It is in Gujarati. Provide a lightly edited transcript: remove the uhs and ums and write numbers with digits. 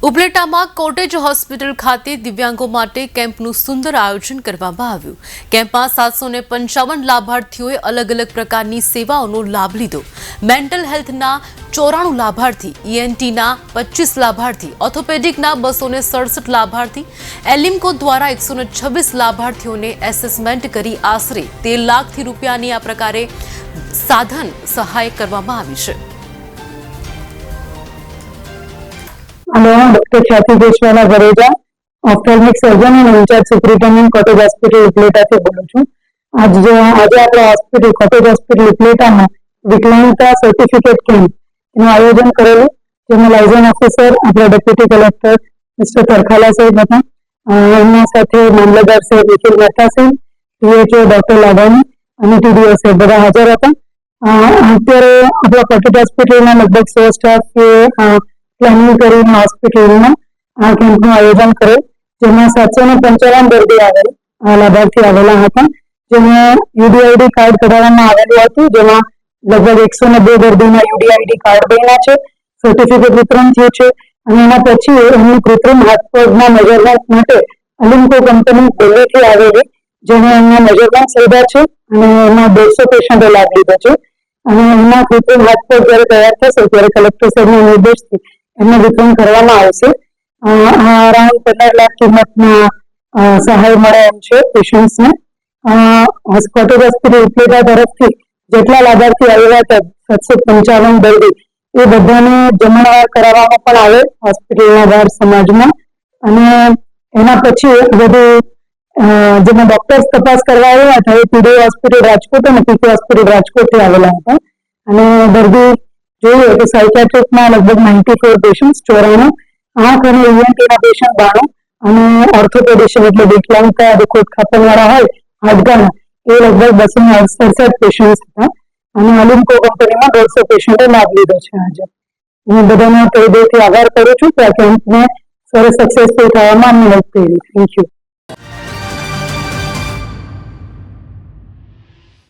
ઉપલેટામાં કોટેજ હોસ્પિટલ ખાતે દિવ્યાંગો માટે કેમ્પનું સુંદર આયોજન કરવામાં આવ્યું। કેમ્પમાં 755 લાભાર્થીઓએ અલગ અલગ પ્રકારની સેવાઓનો લાભ લીધો। મેન્ટલ હેલ્થના 94 લાભાર્થી, ENTના 25 લાભાર્થી, ઓર્થોપેડિકના 267 લાભાર્થી, એલિમ્કો દ્વારા 126 લાભાર્થીઓને એસેસમેન્ટ કરી આશરે 13 લાખથી રૂપિયાની આ પ્રકારે સાધન સહાય કરવામાં આવી છે। Doctor Khyati Deshwala Gareja ophthalmic surgeon और in-charge superintendent cottage hospital Upleta से बोलूं छूं। आज आपड़ा हॉस्पिटल कॉटेज हॉस्पिटल उपलेटा में विकलांगता सर्टिफिकेट कैम्प आयोजन करेलू, जेमां लाइजन ऑफिसर आपड़ा डेप्यूटी कलेक्टर मिस्टर तरखाला साहेब हता, एमना साथे मामलतदार साहेब निखिल मेहता साहेब, PHO डॉक्टर लाडानी અને TDO સાહેબ બધા હાજર હતા। અત્યારે આપણા કોટેજ હોસ્પિટલના લગભગ 100 સ્ટાફ પ્લાનિંગ કરીને હોસ્પિટલમાં આ કેમ્પનું આયોજન કરેલ, જેમાં 755 દર્દી લાભાર્થી આવેલા હતા, જેમાં UDID કાર્ડ કઢાવવામાં આવેલું હતું, જેમાં લગભગ 190 દર્દીના UDID કાર્ડ બન્યા છે, સર્ટિફિકેટ વિતરણ થયું છે અને એના પછી એમની કૃત્રિમ હાથ પગના મેજરમેન્ટ માટે અલિમ્કો કંપની દિલ્હીથી આવેલી, જેને એમના મેજરમેન્ટ લીધા છે અને એમાં 150 પેશન્ટે લાભ લીધો છે અને એમના કૃત્રિમ હાથ પગ જ્યારે તૈયાર થશે ત્યારે કલેક્ટર સાહેબના નિર્દેશથી એમને વિતરણ કરવામાં આવશે। અરાઉન્ડ 15 લાખ કિંમતના સહાય મળે એમ છે પેશન્ટ્સને। કોટેજ હોસ્પિટલ ઉપલેટા તરફથી જેટલા લાભાર્થી આવેલા હતા 755 દર્દી એ બધાને જમણવાર કરાવવામાં પણ આવે હોસ્પિટલના બહાર સમાજમાં અને એના પછી બધું જેમાં ડોક્ટર્સ તપાસ કરવા આવ્યા હતા એ પીડી હોસ્પિટલ રાજકોટ અને પીકે હોસ્પિટલ રાજકોટથી આવેલા હતા અને દર્દી જોઈએ તો સાયકેટ્રિકમાં લગભગ 94 પેશન્ટ, 94 આંખ અને ENTના પેશન્ટ 92 અને ઓર્થોપેડિશન એટલે વિકલાંગતા દુખોટ ખાપણવાળા હોય હાડકાના એ લગભગ 267 પેશન્ટ હતા અને અલિમ્કો કંપનીમાં 150 પેશન્ટે લાભ લીધો છે। આજે હું બધાનો હૃદયથી આભાર કરું છું કે આ કેમ્પને સરસ સક્સેસફુલ થવામાં અમને હેલ્પ કરી। Thank you.